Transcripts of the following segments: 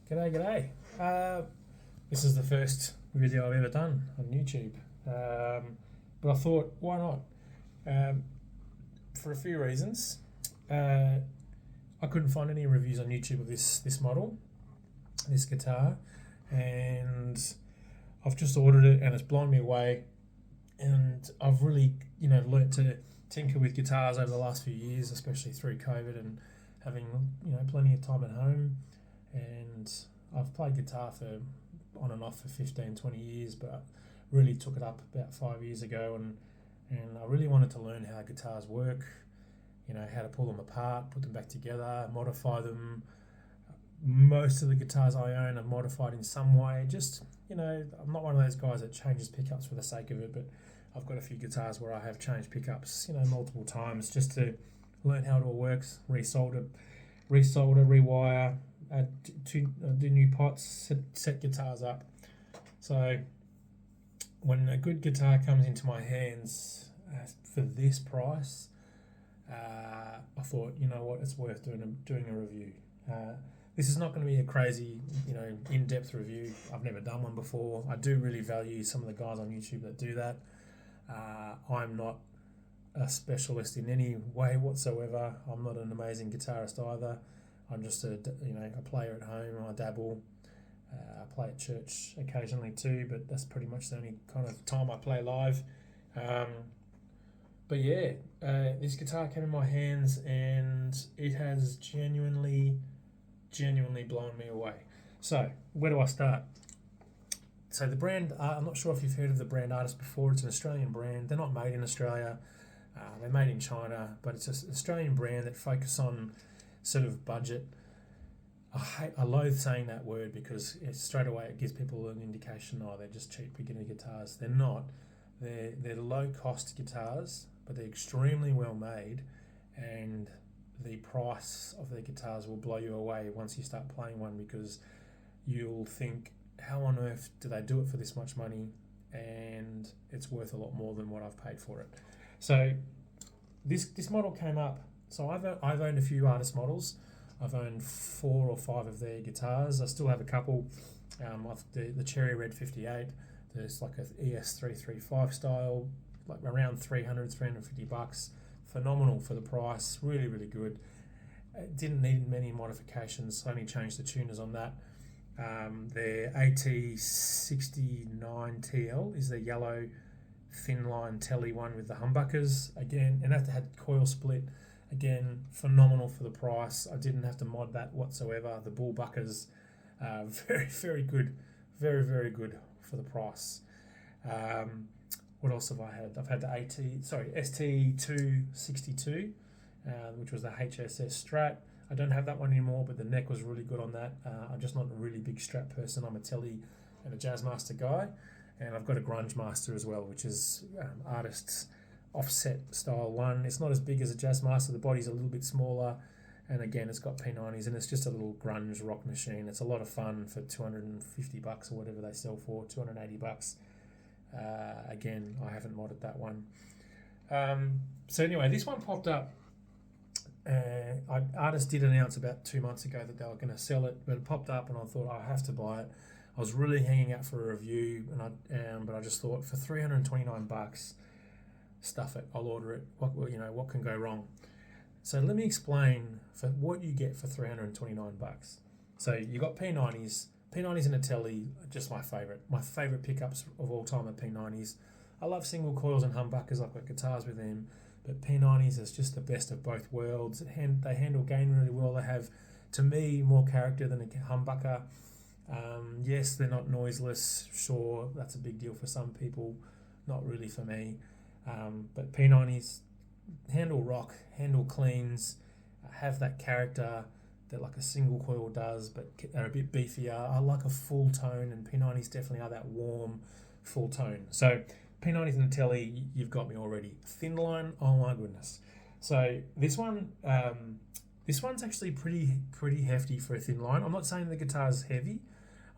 G'day. This is the first video I've ever done on YouTube, but I thought, why not? For a few reasons. I couldn't find any reviews on YouTube of this model, this guitar, and I've just ordered it and it's blown me away. And I've really, learnt to tinker with guitars over the last few years, especially through COVID and having, plenty of time at home. And I've played guitar for on and off for 15, 20 years, but really took it up about 5 years ago, and I really wanted to learn how guitars work, how to pull them apart, put them back together, modify them. Most of the guitars I own are modified in some way. Just, I'm not one of those guys that changes pickups for the sake of it, but I've got a few guitars where I have changed pickups, multiple times just to learn how it all works, resolder, rewire, do new pots, set guitars up. So when a good guitar comes into my hands for this price, I thought, it's worth doing a review. This is not going to be a crazy, in-depth review. I've never done one before. I do really value some of the guys on YouTube that do that. I'm not a specialist in any way whatsoever. I'm not an amazing guitarist either. I'm just a player at home. I dabble. I play at church occasionally too, but that's pretty much the only kind of time I play live. But yeah, this guitar came in my hands and it has genuinely blown me away. So where do I start? So the brand, I'm not sure if you've heard of the brand Artist before. It's an Australian brand. They're not made in Australia. They're made in China, but it's an Australian brand that focus on sort of budget. I loathe saying that word because straight away it gives people an indication, they're just cheap beginner guitars. They're not. They're low cost guitars, but they're extremely well made, and the price of their guitars will blow you away once you start playing one, because you'll think, how on earth do they do it for this much money? And it's worth a lot more than what I've paid for it. So this model came up. So I've owned a few Artist models. I've owned 4 or 5 of their guitars. I still have a couple. The Cherry Red 58. There's like a ES335 style, like around $350. Phenomenal for the price. Really, really good. It didn't need many modifications. Only changed the tuners on that. Their AT69 TL is the yellow thinline Tele one with the humbuckers again, and that had coil split. Again, phenomenal for the price. I didn't have to mod that whatsoever. The bull buckers, very, very good. Very, very good for the price. What else have I had? I've had the ST262, which was the HSS Strat. I don't have that one anymore, but the neck was really good on that. I'm just not a really big Strat person. I'm a Tele and a Jazzmaster guy. And I've got a Grunge Master as well, which is Artist's offset style one. It's not as big as a Jazzmaster. The body's a little bit smaller, and again, it's got P90s, and it's just a little grunge rock machine. It's a lot of fun for $250 or whatever they sell for, $280. Again, I haven't modded that one. So anyway, this one popped up. Artist did announce about 2 months ago that they were going to sell it, but it popped up, and I thought, I have to buy it. I was really hanging out for a review, but I just thought, for $329, stuff it. I'll order it. What can go wrong? So let me explain for what you get for $329. So you got P90s in a Tele, just my favorite. My favorite pickups of all time are P90s. I love single coils and humbuckers. I've got guitars with them, but P90s is just the best of both worlds. They handle gain really well. They have, to me, more character than a humbucker. Yes, they're not noiseless. Sure, that's a big deal for some people. Not really for me. But P90s handle rock, handle cleans, have that character that like a single coil does, but are a bit beefier. I like a full tone, and P90s definitely are that warm, full tone. So P90s and Tele, you've got me already. Thin line, oh my goodness. So this one's actually pretty hefty for a thin line. I'm not saying the guitar's heavy.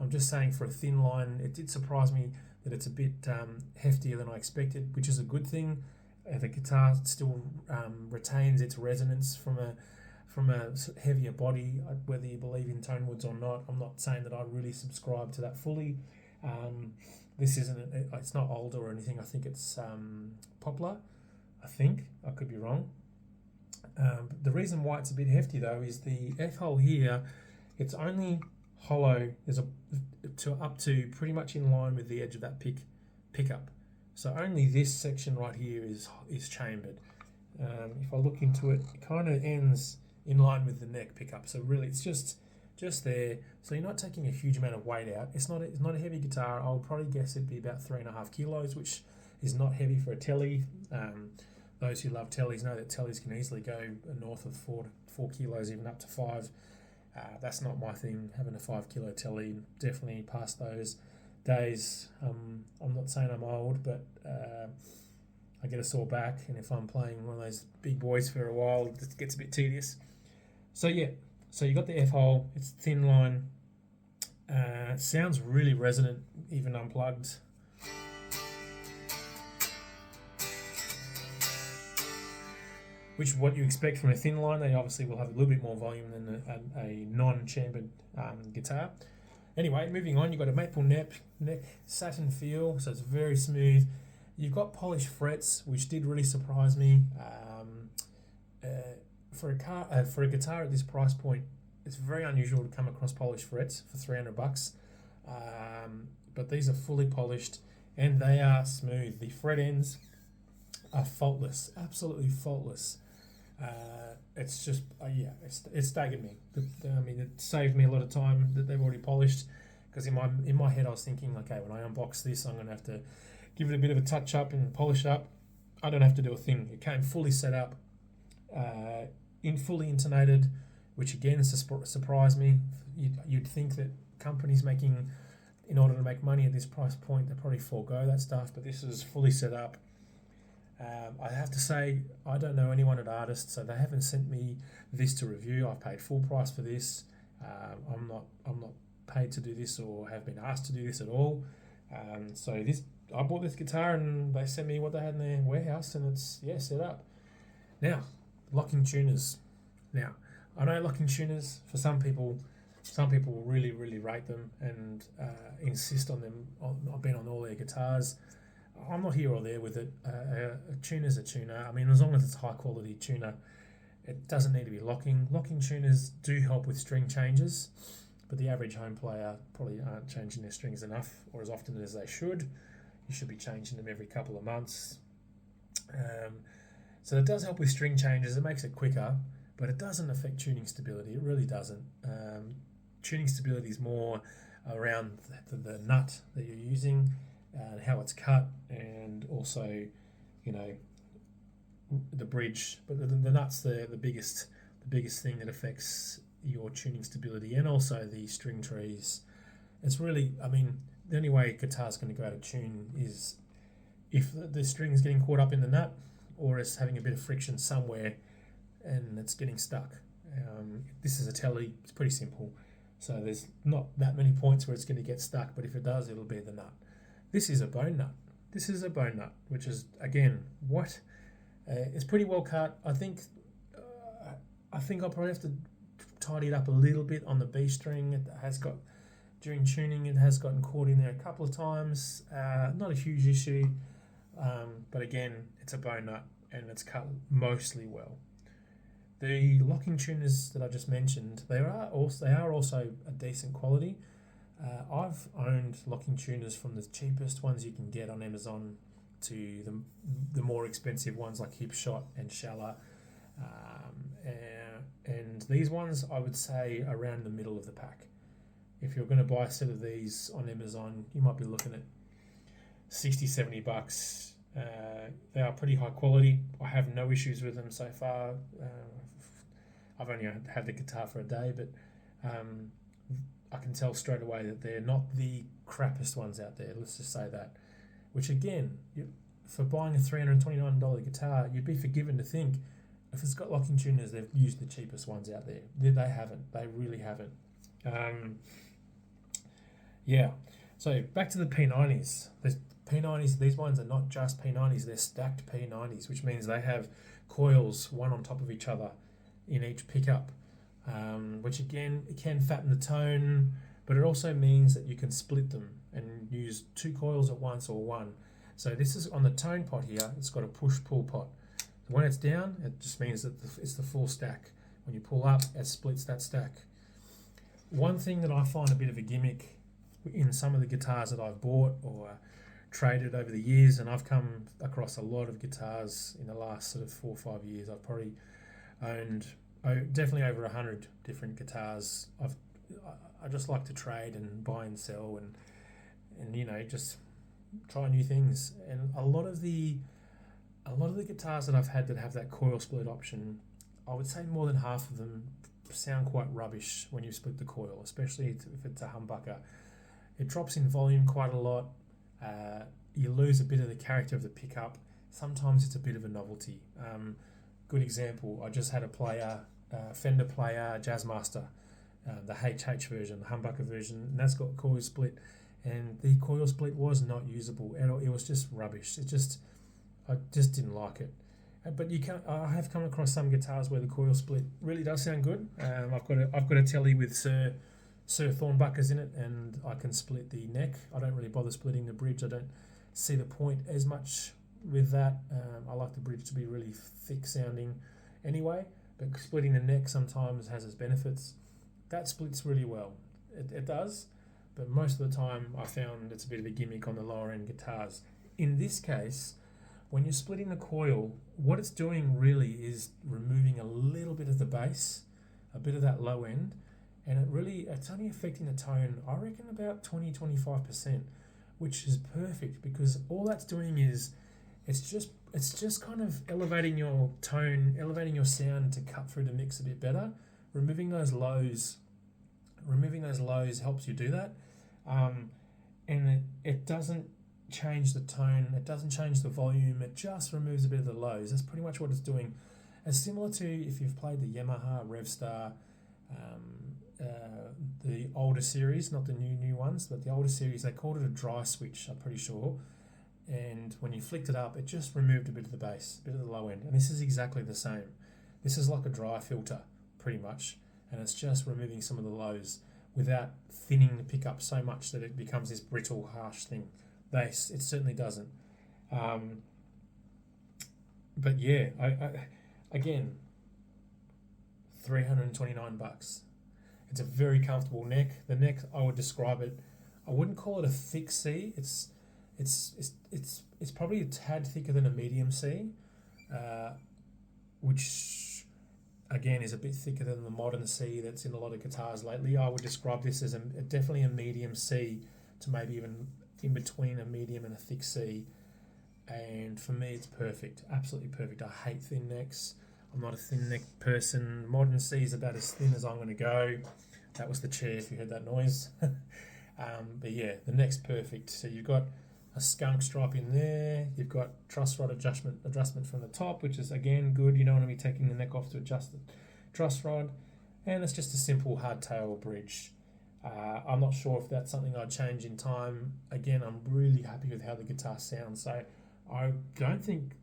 I'm just saying for a thin line, it did surprise me that it's a bit heftier than I expected, which is a good thing. The guitar still retains its resonance from from a heavier body, whether you believe in tone woods or not. I'm not saying that I really subscribe to that fully. This it's not old or anything. I think it's poplar. I think, I could be wrong. The reason why it's a bit hefty though is the F hole here. It's only hollow up to pretty much in line with the edge of that pickup. So only this section right here is chambered. If I look into it, it kind of ends in line with the neck pickup. So really, it's just there. So you're not taking a huge amount of weight out. It's not a heavy guitar. I would probably guess it'd be about 3.5 kilos, which is not heavy for a Tele. Those who love Teles know that Teles can easily go north of 4 kilos, even up to 5. That's not my thing. Having a 5 kilo Tele, definitely past those days. I'm not saying I'm old, but I get a sore back, and if I'm playing one of those big boys for a while, it gets a bit tedious. So yeah, so you got the F hole. It's thin line. It sounds really resonant, even unplugged. Which what you expect from a thin line. They obviously will have a little bit more volume than a non-chambered guitar. Anyway, moving on, you've got a maple neck satin feel, so it's very smooth. You've got polished frets, which did really surprise me. For a guitar at this price point, it's very unusual to come across polished frets for $300. But these are fully polished and they are smooth. The fret ends are faultless, absolutely faultless. It's just it staggered me. It saved me a lot of time that they've already polished, because in my head I was thinking, okay, when I unbox this, I'm gonna have to give it a bit of a touch up and polish up. I don't have to do a thing. It came fully set up, fully intonated, which again surprised me. You'd think that companies making, in order to make money at this price point, they probably forego that stuff, but this is fully set up. I have to say, I don't know anyone at Artist, so they haven't sent me this to review. I've paid full price for this. I'm not paid to do this or have been asked to do this at all. I bought this guitar and they sent me what they had in their warehouse, and it's set up. Now, locking tuners. Now, I know locking tuners, for some people will really, really rate them and insist on them being on all their guitars. I'm not here or there with it. A tuner's a tuner. I mean, as long as it's high quality tuner, it doesn't need to be locking. Locking tuners do help with string changes, but the average home player probably aren't changing their strings enough or as often as they should. You should be changing them every couple of months. So it does help with string changes. It makes it quicker, but it doesn't affect tuning stability. It really doesn't. Tuning stability is more around the nut that you're using, and how it's cut, and also, the bridge. But the nut's the biggest thing that affects your tuning stability, and also the string trees. It's really, the only way a guitar's going to go out of tune is if the string's getting caught up in the nut, or it's having a bit of friction somewhere and it's getting stuck. This is a Tele, it's pretty simple. So there's not that many points where it's going to get stuck, but if it does, it'll be the nut. This is a bone nut. This is a bone nut, which is, again, what? It's pretty well cut. I think I'll probably have to tidy it up a little bit on the B string. During tuning, it has gotten caught in there a couple of times. Not a huge issue, but again, it's a bone nut and it's cut mostly well. The locking tuners that I just mentioned, they are also a decent quality. I've owned locking tuners from the cheapest ones you can get on Amazon to the more expensive ones like Hipshot and Shala. And these ones, I would say, around the middle of the pack. If you're going to buy a set of these on Amazon, you might be looking at $60-$70. They are pretty high quality. I have no issues with them so far. I've only had the guitar for a day, but I can tell straight away that they're not the crappiest ones out there. Let's just say that. Which again, for buying a $329 guitar, you'd be forgiven to think if it's got locking tuners, they've used the cheapest ones out there. They haven't. They really haven't. So back to the P90s. The P90s, these ones are not just P90s, they're stacked P90s, which means they have coils one on top of each other. in each pickup, which again, it can fatten the tone, but it also means that you can split them and use 2 coils at once or one. So this is on the tone pot here, it's got a push-pull pot. When it's down, it just means that it's the full stack. When you pull up, it splits that stack. One thing that I find a bit of a gimmick in some of the guitars that I've bought or traded over the years, and I've come across a lot of guitars in the last sort of 4 or 5 years. I've probably owned definitely over 100 different guitars. I just like to trade and buy and sell and you know, just try new things. And a lot of the guitars that I've had that have that coil split option, I would say more than half of them sound quite rubbish when you split the coil, especially if it's a humbucker. It drops in volume quite a lot. You lose a bit of the character of the pickup. Sometimes it's a bit of a novelty. Good example, I just had a player, Fender player, Jazzmaster, the HH version, the humbucker version, and that's got coil split, and the coil split was not usable at all. It was just rubbish. I just didn't like it. But I have come across some guitars where the coil split really does sound good. I've got a Tele with Sir Thornbuckers in it, and I can split the neck. I don't really bother splitting the bridge. I don't see the point as much with that. I like the bridge to be really thick sounding anyway, but splitting the neck sometimes has its benefits. That splits really well. It does, but most of the time I found it's a bit of a gimmick on the lower end guitars. In this case, when you're splitting the coil, what it's doing really is removing a little bit of the bass, a bit of that low end, and it's only affecting the tone, I reckon about 20-25%, which is perfect, because all that's doing is it's just kind of elevating your tone, elevating your sound to cut through the mix a bit better. Removing those lows helps you do that, and it doesn't change the tone, it doesn't change the volume, it just removes a bit of the lows. That's pretty much what it's doing. It's similar to if you've played the Yamaha Revstar, the older series, not the new ones, but the older series, they called it a dry switch, I'm pretty sure. And when you flicked it up, it just removed a bit of the bass, a bit of the low end. And this is exactly the same. This is like a dry filter, pretty much. And it's just removing some of the lows without thinning the pickup so much that it becomes this brittle, harsh thing. It certainly doesn't. But yeah, again, $329. It's a very comfortable neck. The neck, I would describe it, I wouldn't call it a thick C. It's probably a tad thicker than a medium C, which again is a bit thicker than the modern C that's in a lot of guitars lately. I would describe this as definitely a medium C to maybe even in between a medium and a thick C. And for me, it's perfect, absolutely perfect. I hate thin necks. I'm not a thin neck person. Modern C is about as thin as I'm going to go. That was the chair if you heard that noise. But yeah, the neck's perfect. So you've got a skunk stripe in there. You've got truss rod adjustment from the top, which is again good. You don't want to be taking the neck off to adjust the truss rod. And it's just a simple hardtail bridge. I'm not sure if that's something I'd change in time. Again, I'm really happy with how the guitar sounds. So I don't think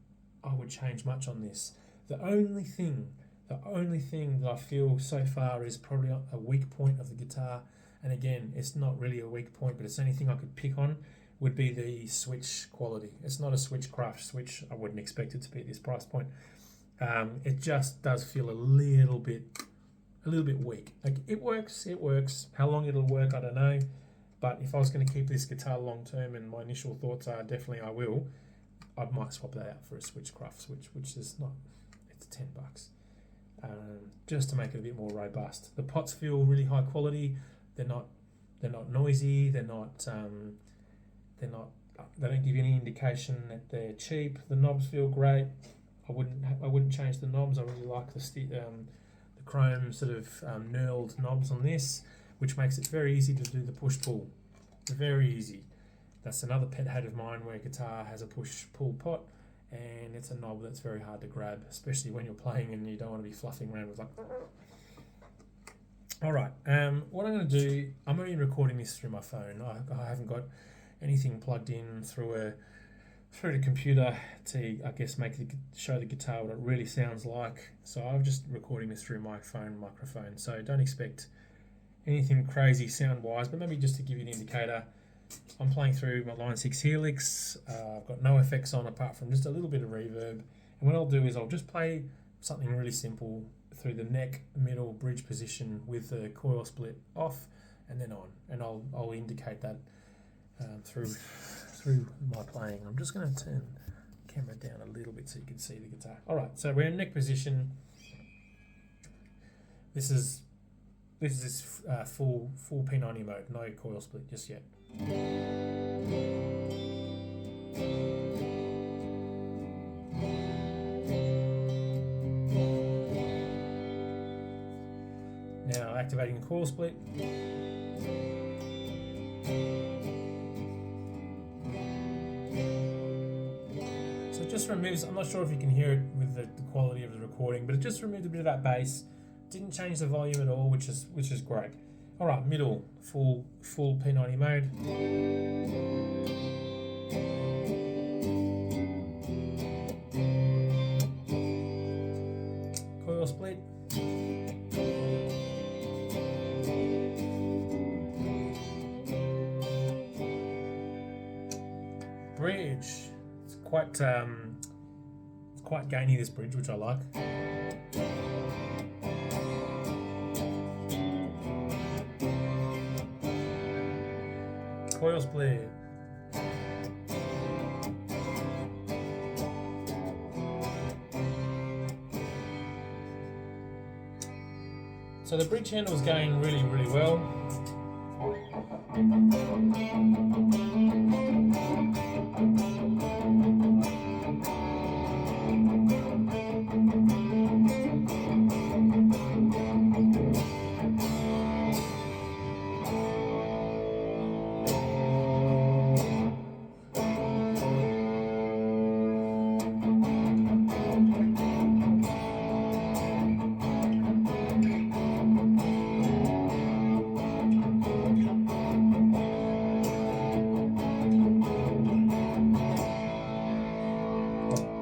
I would change much on this. The only thing that I feel so far is probably a weak point of the guitar, and again, it's not really a weak point, but it's the only thing I could pick on, would be the switch quality. It's not a Switchcraft switch. I wouldn't expect it to be at this price point. It just does feel a little bit weak. Like it works. How long it'll work, I don't know. But if I was going to keep this guitar long term, and my initial thoughts are definitely I will, I might swap that out for a Switchcraft switch, which is not. It's $10, just to make it a bit more robust. The pots feel really high quality. They're not noisy. They don't give you any indication that they're cheap. The knobs feel great. I wouldn't change the knobs. I really like the chrome sort of knurled knobs on this, which makes it very easy to do the push pull. Very easy. That's another pet hate of mine, where a guitar has a push pull pot, and it's a knob that's very hard to grab, especially when you're playing and you don't want to be fluffing around with like. All right, what I'm going to do, I'm only recording this through my phone. I haven't got anything plugged in through through the computer to, I guess, show the guitar what it really sounds like. So I'm just recording this through my phone microphone. So don't expect anything crazy sound-wise, but maybe just to give you an indicator, I'm playing through my Line 6 Helix. I've got no effects on apart from just a little bit of reverb. And what I'll do is I'll just play something really simple through the neck, middle, bridge position with the coil split off and then on. And I'll indicate that through my playing. I'm just going to turn the camera down a little bit so you can see the guitar. All right, so we're in neck position. This is full P90 mode, no coil split just yet. Now activating the coil split. So it just removes, I'm not sure if you can hear it with the quality of the recording, but it just removed a bit of that bass. Didn't change the volume at all, which is great. All right, middle, full P90 mode. Coil split. Bridge. It's quite gainy, this bridge, which I like. Coil split. So the bridge handle is going really, really well.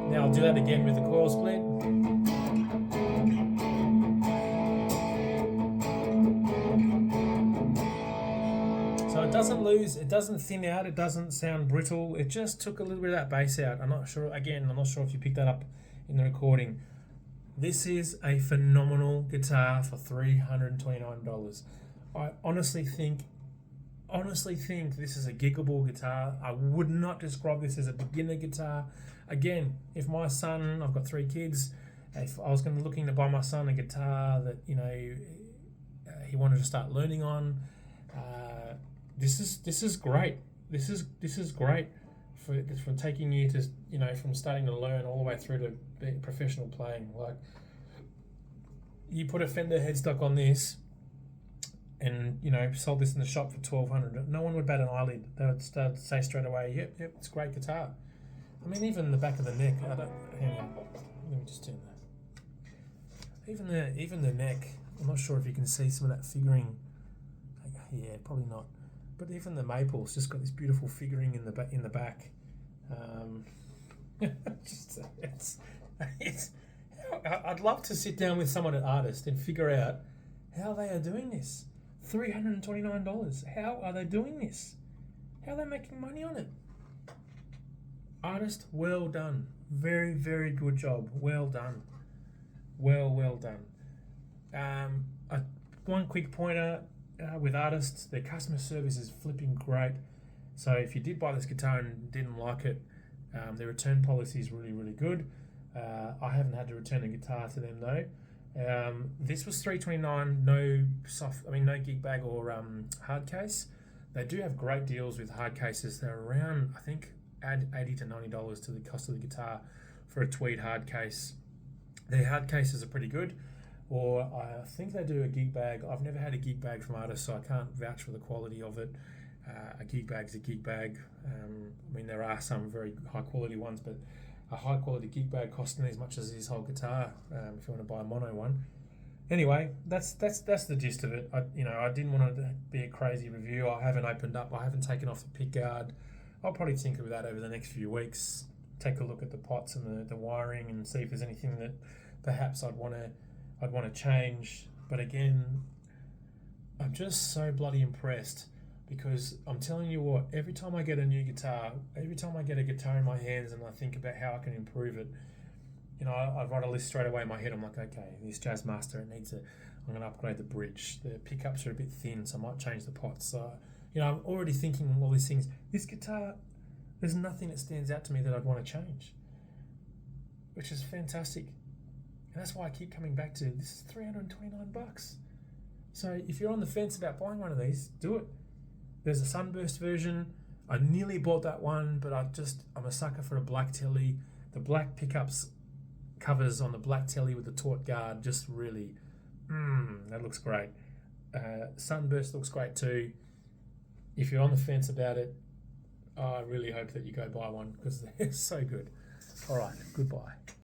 Now I'll do that again with the coil split. So it doesn't lose, it doesn't thin out, it doesn't sound brittle. It just took a little bit of that bass out. I'm not sure if you picked that up in the recording. This is a phenomenal guitar for $329. I honestly think this is a giggable guitar. I would not describe this as a beginner guitar. Again, if my son, I've got 3 kids, if I was looking to buy my son a guitar that he wanted to start learning on, this is great. This is great for taking you to from starting to learn all the way through to being professional playing. Like, you put a Fender headstock on this, and sold this in the shop for $1,200. No one would bat an eyelid. They would say straight away, "Yep, it's a great guitar." I mean, even the back of the neck. Hang on, let me just turn that. Even the neck. I'm not sure if you can see some of that figuring. Yeah, probably not. But even the maple's just got this beautiful figuring in the back. I'd love to sit down with someone at Artist and figure out how they are doing this. $329. How are they doing this? How are they making money on it? Artist, well done. Very, very good job. Well done. Well done. One quick pointer with Artist, their customer service is flipping great. So if you did buy this guitar and didn't like it, their return policy is really, really good. I haven't had to return a guitar to them though. This was $329, no gig bag or hard case. They do have great deals with hard cases. They're around, I think, add $80 to $90 to the cost of the guitar for a tweed hard case. Their hard cases are pretty good. Or I think they do a gig bag. I've never had a gig bag from Artist, so I can't vouch for the quality of it. A gig bag's a gig bag. There are some very high quality ones, but a high quality gig bag costing as much as this whole guitar if you want to buy a mono one. Anyway, that's the gist of it. I didn't want it to be a crazy review. I haven't opened up. I haven't taken off the pick guard. I'll probably tinker with that over the next few weeks. Take a look at the pots and the wiring and see if there's anything that perhaps I'd want to change. But again, I'm just so bloody impressed, because I'm telling you what, every time I get a new guitar, every time I get a guitar in my hands and I think about how I can improve it, you know, I write a list straight away in my head. I'm like, okay, this Jazzmaster, I'm going to upgrade the bridge. The pickups are a bit thin, so I might change the pots. So, you know, I'm already thinking all these things. This guitar, there's nothing that stands out to me that I'd want to change, which is fantastic. And that's why I keep coming back to, this is $329. So if you're on the fence about buying one of these, do it. There's a sunburst version. I nearly bought that one, but I'm a sucker for a black Tele. The black pickups covers on the black Tele with the taut guard, just really, that looks great. Sunburst looks great too. If you're on the fence about it, I really hope that you go buy one, because they're so good. All right, goodbye.